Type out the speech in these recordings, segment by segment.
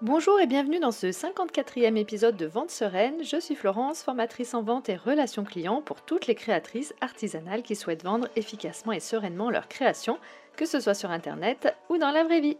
Bonjour et bienvenue dans ce 54e épisode de Vente Sereine. Je suis Florence, formatrice en vente et relations clients pour toutes les créatrices artisanales qui souhaitent vendre efficacement et sereinement leurs créations, que ce soit sur Internet ou dans la vraie vie.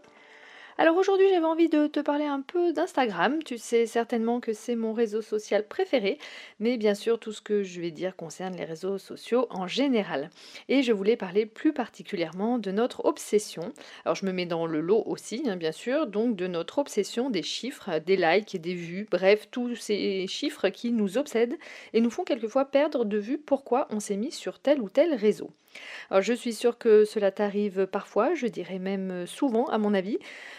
Alors aujourd'hui, j'avais envie de te parler un peu d'Instagram. Tu sais certainement que c'est mon réseau social préféré, mais bien sûr, tout ce que je vais dire concerne les réseaux sociaux en général. Et je voulais parler plus particulièrement de notre obsession. Alors je me mets dans le lot aussi, hein, bien sûr, donc de notre obsession des chiffres, des likes et des vues, bref, tous ces chiffres qui nous obsèdent et nous font quelquefois perdre de vue pourquoi on s'est mis sur tel ou tel réseau. Alors je suis sûre que cela t'arrive parfois, je dirais même souvent à mon avis,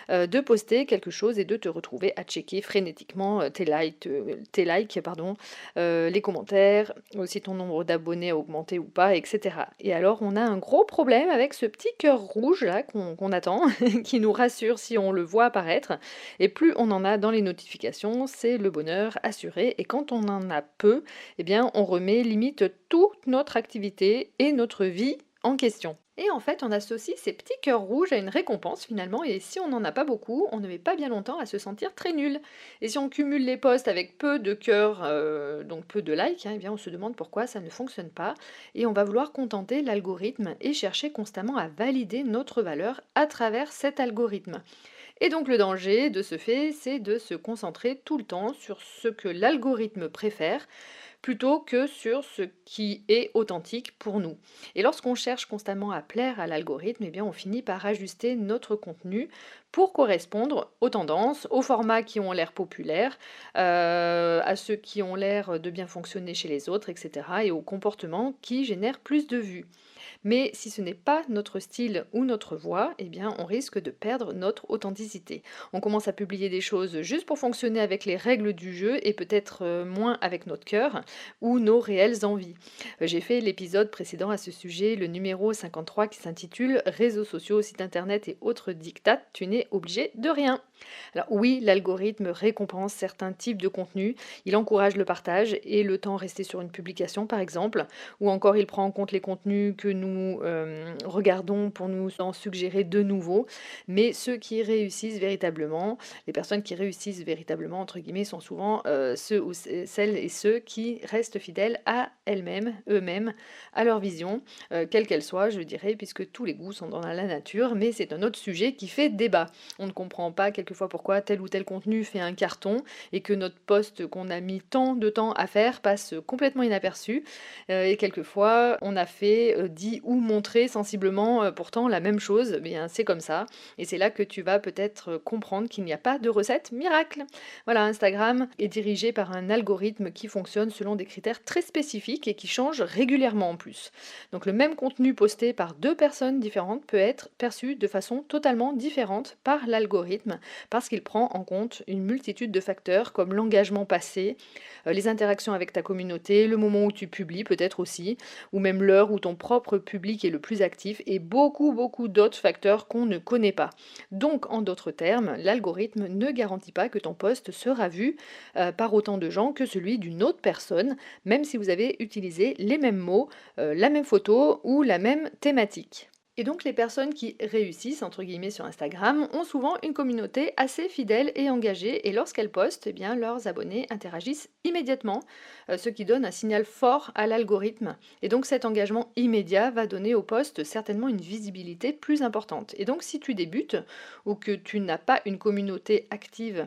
de poster quelque chose et de te retrouver à checker frénétiquement tes likes, pardon, les commentaires, aussi ton nombre d'abonnés a augmenté ou pas, etc. Et alors on a un gros problème avec ce petit cœur rouge là qu'on attend, qui nous rassure si on le voit apparaître. Et plus on en a dans les notifications, c'est le bonheur assuré. Et quand on en a peu, eh bien on remet limite toute notre activité et notre vie en question. Et en fait, on associe ces petits cœurs rouges à une récompense finalement, et si on n'en a pas beaucoup, on ne met pas bien longtemps à se sentir très nul. Et si on cumule les posts avec peu de cœurs, donc peu de likes, hein, eh bien on se demande pourquoi ça ne fonctionne pas, et on va vouloir contenter l'algorithme et chercher constamment à valider notre valeur à travers cet algorithme. Et donc le danger de ce fait, c'est de se concentrer tout le temps sur ce que l'algorithme préfère, plutôt que sur ce qui est authentique pour nous. Et lorsqu'on cherche constamment à plaire à l'algorithme, eh bien on finit par ajuster notre contenu pour correspondre aux tendances, aux formats qui ont l'air populaires, à ceux qui ont l'air de bien fonctionner chez les autres, etc. et aux comportements qui génèrent plus de vues. Mais si ce n'est pas notre style ou notre voix, eh bien on risque de perdre notre authenticité. On commence à publier des choses juste pour fonctionner avec les règles du jeu et peut-être moins avec notre cœur ou nos réelles envies. J'ai fait l'épisode précédent à ce sujet, le numéro 53 qui s'intitule Réseaux sociaux, sites internet et autres dictats, tu n'es obligé de rien. Alors oui, l'algorithme récompense certains types de contenus, il encourage le partage et le temps resté sur une publication par exemple, ou encore il prend en compte les contenus que nous regardons pour nous en suggérer de nouveaux. Mais ceux qui réussissent véritablement, les personnes qui réussissent véritablement, entre guillemets, sont souvent ceux ou celles et ceux qui restent fidèles à elles-mêmes, eux-mêmes, à leur vision, quelle qu'elle soit, je dirais, puisque tous les goûts sont dans la nature, mais c'est un autre sujet qui fait débat. On ne comprend pas quelquefois pourquoi tel ou tel contenu fait un carton et que notre post qu'on a mis tant de temps à faire passe complètement inaperçu. Et quelquefois, on a fait, dit ou montré sensiblement, pourtant la même chose. Eh bien, c'est comme ça. Et c'est là que tu vas peut-être comprendre qu'il n'y a pas de recette miracle. Voilà, Instagram est dirigé par un algorithme qui fonctionne selon des critères très spécifiques et qui change régulièrement en plus. Donc le même contenu posté par deux personnes différentes peut être perçu de façon totalement différente par l'algorithme parce qu'il prend en compte une multitude de facteurs comme l'engagement passé, les interactions avec ta communauté, le moment où tu publies peut-être aussi, ou même l'heure où ton propre public est le plus actif, et beaucoup d'autres facteurs qu'on ne connaît pas. Donc, en d'autres termes, l'algorithme ne garantit pas que ton post sera vu par autant de gens que celui d'une autre personne, même si vous avez utilisé les mêmes mots, la même photo ou la même thématique. Et donc les personnes qui réussissent, entre guillemets, sur Instagram ont souvent une communauté assez fidèle et engagée, et lorsqu'elles postent, eh bien, leurs abonnés interagissent immédiatement, ce qui donne un signal fort à l'algorithme. Et donc cet engagement immédiat va donner au post certainement une visibilité plus importante. Et donc si tu débutes ou que tu n'as pas une communauté active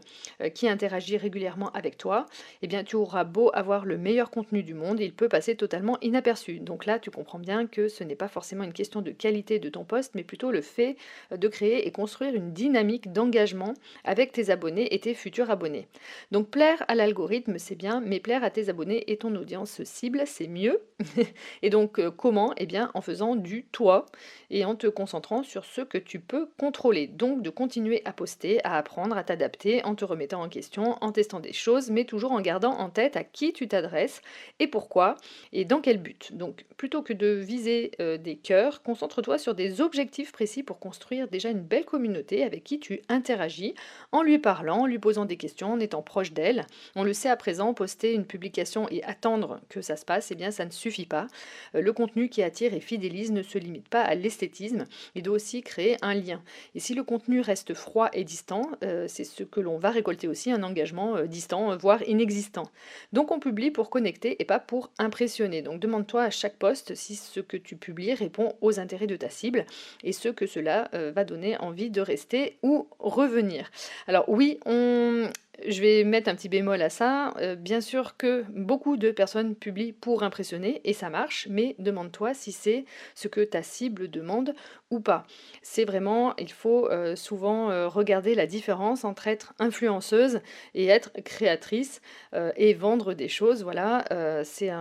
qui interagit régulièrement avec toi, eh bien tu auras beau avoir le meilleur contenu du monde, il peut passer totalement inaperçu. Donc là, tu comprends bien que ce n'est pas forcément une question de qualité de ton poste, mais plutôt le fait de créer et construire une dynamique d'engagement avec tes abonnés et tes futurs abonnés. Donc plaire à l'algorithme, c'est bien, mais plaire à tes abonnés et ton audience cible, c'est mieux. Et donc comment? Eh bien en faisant du toi et en te concentrant sur ce que tu peux contrôler. Donc de continuer à poster, à apprendre, à t'adapter en te remettant en question, en testant des choses, mais toujours en gardant en tête à qui tu t'adresses et pourquoi et dans quel but. Donc plutôt que de viser des cœurs, concentre-toi sur des objectifs précis pour construire déjà une belle communauté avec qui tu interagis en lui parlant, en lui posant des questions, en étant proche d'elle. On le sait à présent, poster une publication et attendre que ça se passe, eh bien ça ne suffit pas. Le contenu qui attire et fidélise ne se limite pas à l'esthétisme, il doit aussi créer un lien. Et si le contenu reste froid et distant, c'est ce que l'on va récolter aussi, un engagement distant, voire inexistant. Donc on publie pour connecter et pas pour impressionner. Donc demande-toi à chaque post si ce que tu publies répond aux intérêts de ta cible et ce que cela va donner envie de rester ou revenir. Alors oui, je vais mettre un petit bémol à ça. Bien sûr que beaucoup de personnes publient pour impressionner et ça marche, mais demande-toi si c'est ce que ta cible demande ou pas. C'est vraiment, il faut souvent regarder la différence entre être influenceuse et être créatrice et vendre des choses. Voilà, c'est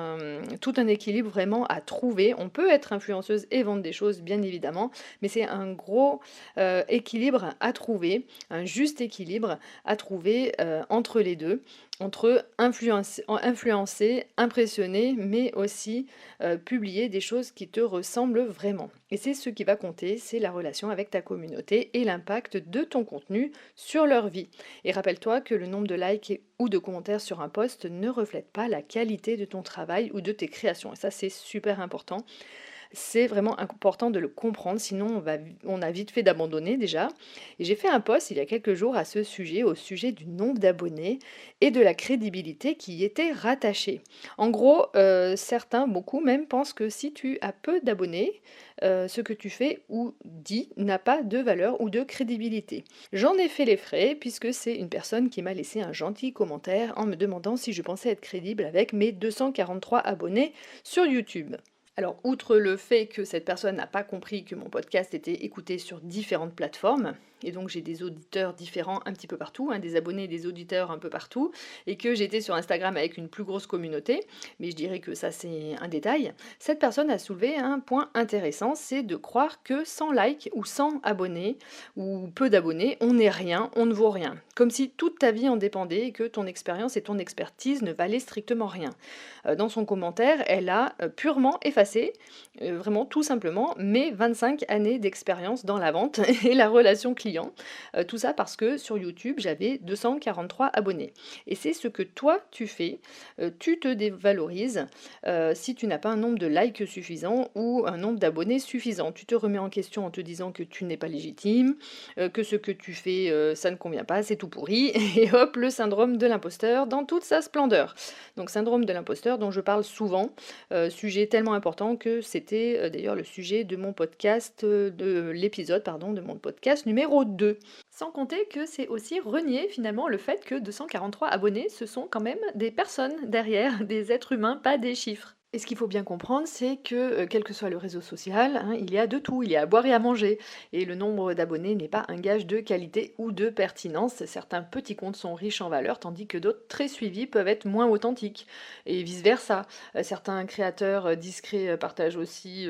tout un équilibre vraiment à trouver. On peut être influenceuse et vendre des choses, bien évidemment, mais c'est un gros équilibre à trouver, un juste équilibre à trouver entre les deux, entre influencer, impressionner, mais aussi publier des choses qui te ressemblent vraiment. Et c'est ce qui va compter, c'est la relation avec ta communauté et l'impact de ton contenu sur leur vie. Et rappelle-toi que le nombre de likes ou de commentaires sur un post ne reflète pas la qualité de ton travail ou de tes créations. Et ça, c'est super important. C'est vraiment important de le comprendre, sinon on a vite fait d'abandonner déjà. Et j'ai fait un post il y a quelques jours à ce sujet, au sujet du nombre d'abonnés et de la crédibilité qui y était rattachée. En gros, certains, beaucoup même, pensent que si tu as peu d'abonnés, ce que tu fais ou dis n'a pas de valeur ou de crédibilité. J'en ai fait les frais puisque c'est une personne qui m'a laissé un gentil commentaire en me demandant si je pensais être crédible avec mes 243 abonnés sur YouTube. Alors, outre le fait que cette personne n'a pas compris que mon podcast était écouté sur différentes plateformes, et donc j'ai des auditeurs différents un petit peu partout, des abonnés et des auditeurs un peu partout, et que j'étais sur Instagram avec une plus grosse communauté, mais je dirais que ça c'est un détail, cette personne a soulevé un point intéressant, c'est de croire que 100 likes ou 100 abonnés, ou peu d'abonnés, on n'est rien, on ne vaut rien. Comme si toute ta vie en dépendait et que ton expérience et ton expertise ne valaient strictement rien. Dans son commentaire, elle a purement effacé, vraiment tout simplement, mes 25 années d'expérience dans la vente et la relation client. Tout ça parce que sur YouTube, j'avais 243 abonnés. Et c'est ce que toi, tu fais. Tu te dévalorises si tu n'as pas un nombre de likes suffisant ou un nombre d'abonnés suffisant. Tu te remets en question en te disant que tu n'es pas légitime, que ce que tu fais, ça ne convient pas, c'est tout pourri. Et hop, le syndrome de l'imposteur dans toute sa splendeur. Donc syndrome de l'imposteur dont je parle souvent, sujet tellement important que c'était d'ailleurs le sujet de mon podcast, de l'épisode, pardon, de mon podcast numéro 2. Sans compter que c'est aussi renier finalement le fait que 243 abonnés, ce sont quand même des personnes derrière, des êtres humains, pas des chiffres. Et ce qu'il faut bien comprendre, c'est que quel que soit le réseau social, il y a de tout, il y a à boire et à manger. Et le nombre d'abonnés n'est pas un gage de qualité ou de pertinence. Certains petits comptes sont riches en valeur, tandis que d'autres très suivis peuvent être moins authentiques. Et vice-versa. Certains créateurs discrets partagent aussi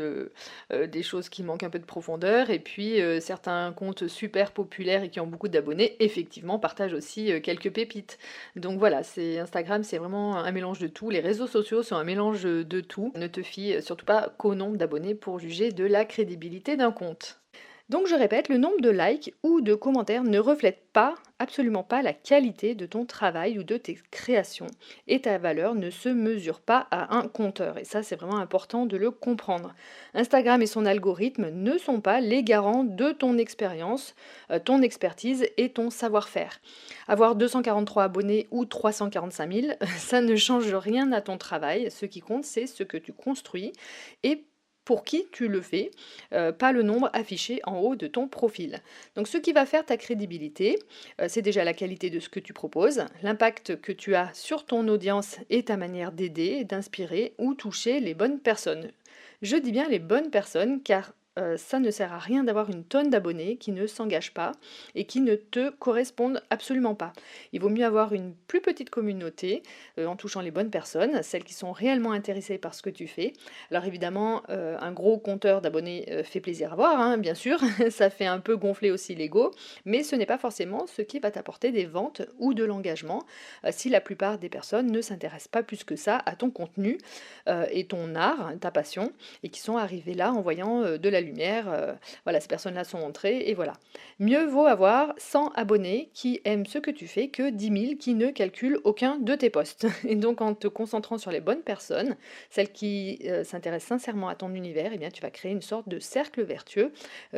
des choses qui manquent un peu de profondeur. Et puis certains comptes super populaires et qui ont beaucoup d'abonnés, effectivement, partagent aussi quelques pépites. Donc voilà, Instagram, c'est vraiment un mélange de tout. Les réseaux sociaux sont un mélange de tout. Ne te fie surtout pas qu'au nombre d'abonnés pour juger de la crédibilité d'un compte. Donc je répète, le nombre de likes ou de commentaires ne reflète pas, absolument pas, la qualité de ton travail ou de tes créations. Et ta valeur ne se mesure pas à un compteur. Et ça, c'est vraiment important de le comprendre. Instagram et son algorithme ne sont pas les garants de ton expérience, ton expertise et ton savoir-faire. Avoir 243 abonnés ou 345 000, ça ne change rien à ton travail. Ce qui compte, c'est ce que tu construis et pour qui tu le fais, pas le nombre affiché en haut de ton profil. Donc ce qui va faire ta crédibilité, c'est déjà la qualité de ce que tu proposes, l'impact que tu as sur ton audience et ta manière d'aider, d'inspirer ou toucher les bonnes personnes. Je dis bien les bonnes personnes car ça ne sert à rien d'avoir une tonne d'abonnés qui ne s'engagent pas et qui ne te correspondent absolument pas. Il vaut mieux avoir une plus petite communauté en touchant les bonnes personnes, celles qui sont réellement intéressées par ce que tu fais. Alors évidemment, un gros compteur d'abonnés fait plaisir à voir, bien sûr, ça fait un peu gonfler aussi l'ego, mais ce n'est pas forcément ce qui va t'apporter des ventes ou de l'engagement si la plupart des personnes ne s'intéressent pas plus que ça à ton contenu et ton art, ta passion, et qui sont arrivées là en voyant de la lumière, voilà, ces personnes-là sont entrées et voilà. Mieux vaut avoir 100 abonnés qui aiment ce que tu fais que 10 000 qui ne calculent aucun de tes posts. Et donc en te concentrant sur les bonnes personnes, celles qui s'intéressent sincèrement à ton univers, eh bien, tu vas créer une sorte de cercle vertueux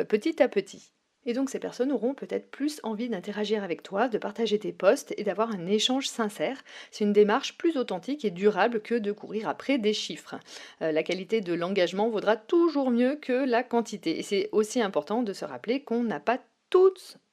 petit à petit. Et donc ces personnes auront peut-être plus envie d'interagir avec toi, de partager tes posts et d'avoir un échange sincère. C'est une démarche plus authentique et durable que de courir après des chiffres. La qualité de l'engagement vaudra toujours mieux que la quantité. Et c'est aussi important de se rappeler qu'on n'a pas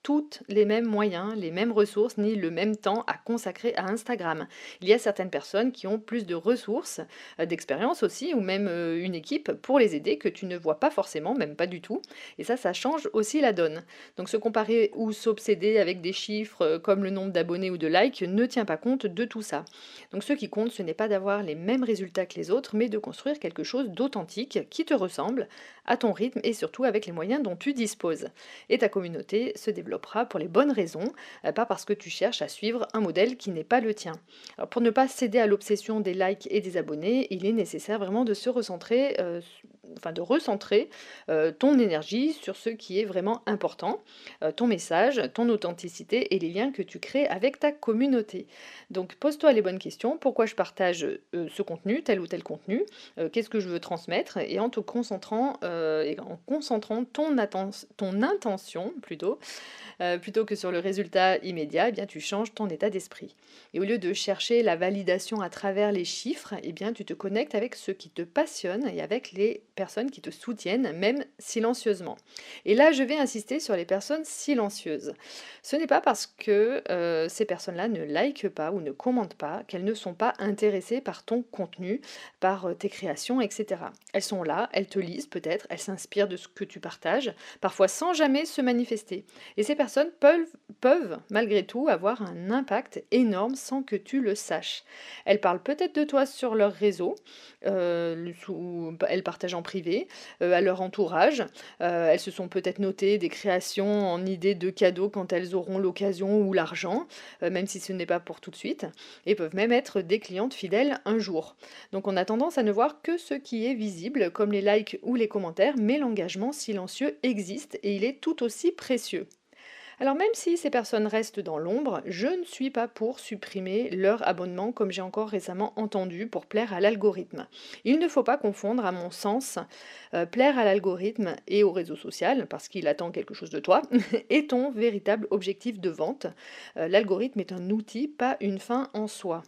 toutes les mêmes moyens, les mêmes ressources, ni le même temps à consacrer à Instagram. Il y a certaines personnes qui ont plus de ressources, d'expérience aussi, ou même une équipe pour les aider que tu ne vois pas forcément, même pas du tout. Et ça change aussi la donne. Donc se comparer ou s'obséder avec des chiffres comme le nombre d'abonnés ou de likes ne tient pas compte de tout ça. Donc ce qui compte, ce n'est pas d'avoir les mêmes résultats que les autres, mais de construire quelque chose d'authentique qui te ressemble, à ton rythme et surtout avec les moyens dont tu disposes. Et ta communauté se développera pour les bonnes raisons, pas parce que tu cherches à suivre un modèle qui n'est pas le tien. Alors pour ne pas céder à l'obsession des likes et des abonnés, il est nécessaire vraiment de se recentrer, de recentrer ton énergie sur ce qui est vraiment important, ton message, ton authenticité et les liens que tu crées avec ta communauté. Donc pose-toi les bonnes questions, pourquoi je partage ce contenu, tel ou tel contenu, qu'est-ce que je veux transmettre, et en te concentrant et en concentrant ton intention plutôt que sur le résultat immédiat, eh bien, tu changes ton état d'esprit. Et au lieu de chercher la validation à travers les chiffres, eh bien, tu te connectes avec ce qui te passionne et avec les personnes qui te soutiennent, même silencieusement. Et là, je vais insister sur les personnes silencieuses. Ce n'est pas parce que ces personnes-là ne likent pas ou ne commentent pas qu'elles ne sont pas intéressées par ton contenu, par tes créations, etc. Elles sont là, elles te lisent peut-être, elles s'inspirent de ce que tu partages, parfois sans jamais se manifester. Et ces personnes peuvent malgré tout avoir un impact énorme sans que tu le saches. Elles parlent peut-être de toi sur leur réseau, elles partagent en privé, à leur entourage. Elles se sont peut-être notées des créations en idée de cadeaux quand elles auront l'occasion ou l'argent, même si ce n'est pas pour tout de suite, et peuvent même être des clientes fidèles un jour. Donc on a tendance à ne voir que ce qui est visible, comme les likes ou les commentaires, mais l'engagement silencieux existe et il est tout aussi précieux. Alors même si ces personnes restent dans l'ombre, je ne suis pas pour supprimer leur abonnement comme j'ai encore récemment entendu pour plaire à l'algorithme. Il ne faut pas confondre, à mon sens, plaire à l'algorithme et au réseau social, parce qu'il attend quelque chose de toi, et ton véritable objectif de vente. L'algorithme est un outil, pas une fin en soi.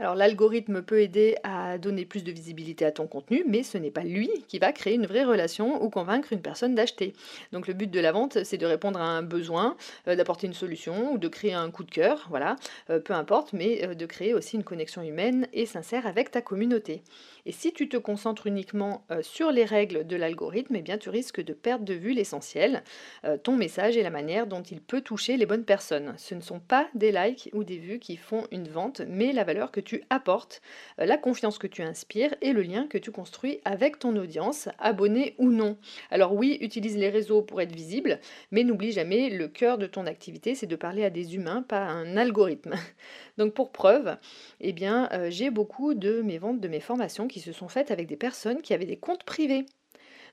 Alors l'algorithme peut aider à donner plus de visibilité à ton contenu, mais ce n'est pas lui qui va créer une vraie relation ou convaincre une personne d'acheter. Donc le but de la vente, c'est de répondre à un besoin, d'apporter une solution ou de créer un coup de cœur, voilà, peu importe, mais de créer aussi une connexion humaine et sincère avec ta communauté. Et si tu te concentres uniquement sur les règles de l'algorithme, eh bien tu risques de perdre de vue l'essentiel, ton message et la manière dont il peut toucher les bonnes personnes. Ce ne sont pas des likes ou des vues qui font une vente, mais la valeur que tu apportes, la confiance que tu inspires et le lien que tu construis avec ton audience, abonnée ou non. Alors oui, utilise les réseaux pour être visible, mais n'oublie jamais, le cœur de ton activité, c'est de parler à des humains, pas à un algorithme. Donc pour preuve, eh bien, j'ai beaucoup de mes ventes, de mes formations qui se sont faites avec des personnes qui avaient des comptes privés.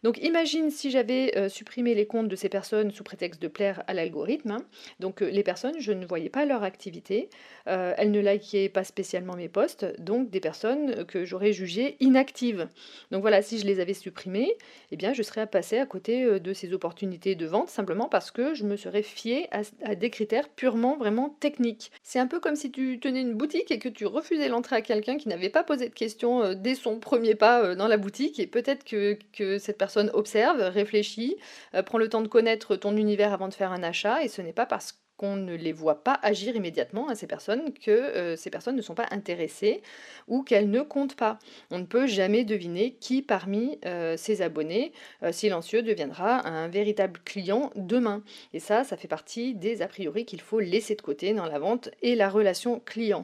Donc imagine si j'avais supprimé les comptes de ces personnes sous prétexte de plaire à l'algorithme, hein. Donc les personnes, je ne voyais pas leur activité, elles ne likaient pas spécialement mes posts, donc des personnes que j'aurais jugées inactives. Donc voilà, si je les avais supprimées, eh bien je serais passée à côté de ces opportunités de vente simplement parce que je me serais fiée à des critères purement vraiment techniques. C'est un peu comme si tu tenais une boutique et que tu refusais l'entrée à quelqu'un qui n'avait pas posé de questions dès son premier pas dans la boutique, et peut-être que cette personne observe, réfléchit, prend le temps de connaître ton univers avant de faire un achat, et ce n'est pas parce qu'on ne les voit pas agir immédiatement à ces personnes que ces personnes ne sont pas intéressées ou qu'elles ne comptent pas. On ne peut jamais deviner qui parmi ces abonnés silencieux deviendra un véritable client demain. Et ça fait partie des a priori qu'il faut laisser de côté dans la vente et la relation client.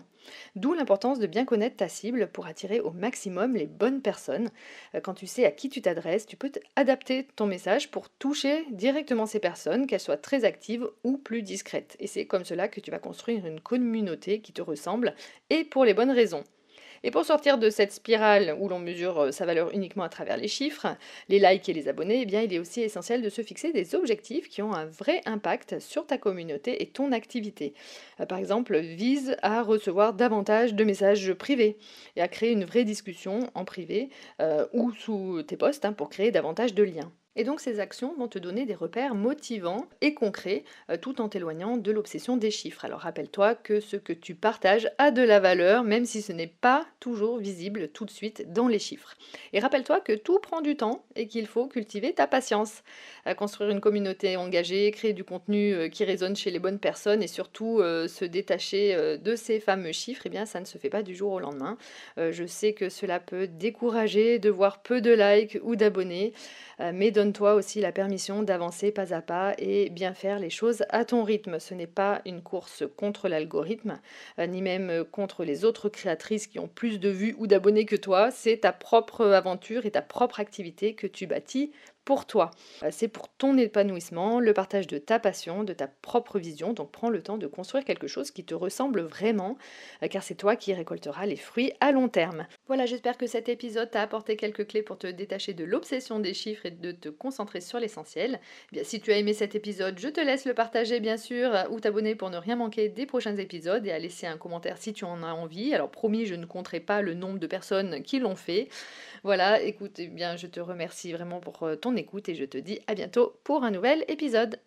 D'où l'importance de bien connaître ta cible pour attirer au maximum les bonnes personnes. Quand tu sais à qui tu t'adresses, tu peux adapter ton message pour toucher directement ces personnes, qu'elles soient très actives ou plus discrètes. Et c'est comme cela que tu vas construire une communauté qui te ressemble et pour les bonnes raisons. Et pour sortir de cette spirale où l'on mesure sa valeur uniquement à travers les chiffres, les likes et les abonnés, eh bien, il est aussi essentiel de se fixer des objectifs qui ont un vrai impact sur ta communauté et ton activité. Par exemple, vise à recevoir davantage de messages privés et à créer une vraie discussion en privé ou sous tes posts pour créer davantage de liens. Et donc ces actions vont te donner des repères motivants et concrets tout en t'éloignant de l'obsession des chiffres. Alors rappelle-toi que ce que tu partages a de la valeur même si ce n'est pas toujours visible tout de suite dans les chiffres. Et rappelle-toi que tout prend du temps et qu'il faut cultiver ta patience. Construire une communauté engagée, créer du contenu qui résonne chez les bonnes personnes et surtout se détacher de ces fameux chiffres, eh bien ça ne se fait pas du jour au lendemain. Je sais que cela peut décourager de voir peu de likes ou d'abonnés, mais donne-toi aussi la permission d'avancer pas à pas et bien faire les choses à ton rythme. Ce n'est pas une course contre l'algorithme, ni même contre les autres créatrices qui ont plus de vues ou d'abonnés que toi. C'est ta propre aventure et ta propre activité que tu bâtis pour toi. C'est pour ton épanouissement, le partage de ta passion, de ta propre vision. Donc prends le temps de construire quelque chose qui te ressemble vraiment, car c'est toi qui récolteras les fruits à long terme. Voilà, j'espère que cet épisode t'a apporté quelques clés pour te détacher de l'obsession des chiffres et de te concentrer sur l'essentiel. Eh bien, si tu as aimé cet épisode, je te laisse le partager bien sûr, ou t'abonner pour ne rien manquer des prochains épisodes et à laisser un commentaire si tu en as envie. Alors promis, je ne compterai pas le nombre de personnes qui l'ont fait. Voilà, écoute, eh bien, je te remercie vraiment pour ton écoute et je te dis à bientôt pour un nouvel épisode.